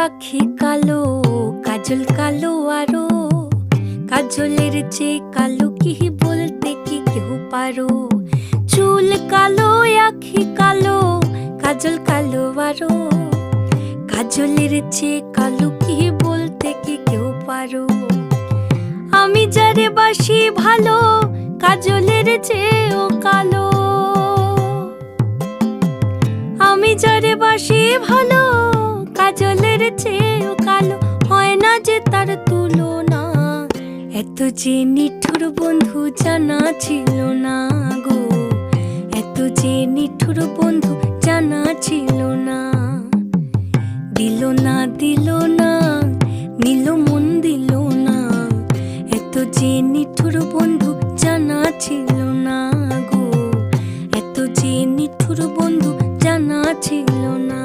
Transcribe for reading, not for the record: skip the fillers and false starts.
আখি কালো, কাজল কালো আরো, কাজলের চেয়ে কালো কি বলতে কি কেউ পারো। চুল কালো, আখি কালো, কাজল কালো আরো, কাজলের চেয়ে কালো কি বলতে কি কেউ পারো। আমি যারে বাসি ভালো, কাজলের চেয়েও কালো। আমি যারে বাসি ভালো, কাজলের চেয়েও কালো। হয় না যে তার তুলনা, এত যে নিঠুর বন্ধু জানা ছিল না গো, এত যে নিঠুর বন্ধু জানা ছিল না। দিল না দিল না, নিল মন দিল না, এত যে নিঠুর বন্ধু জানা ছিল না গো, এত যে নিঠুর বন্ধু জানা ছিল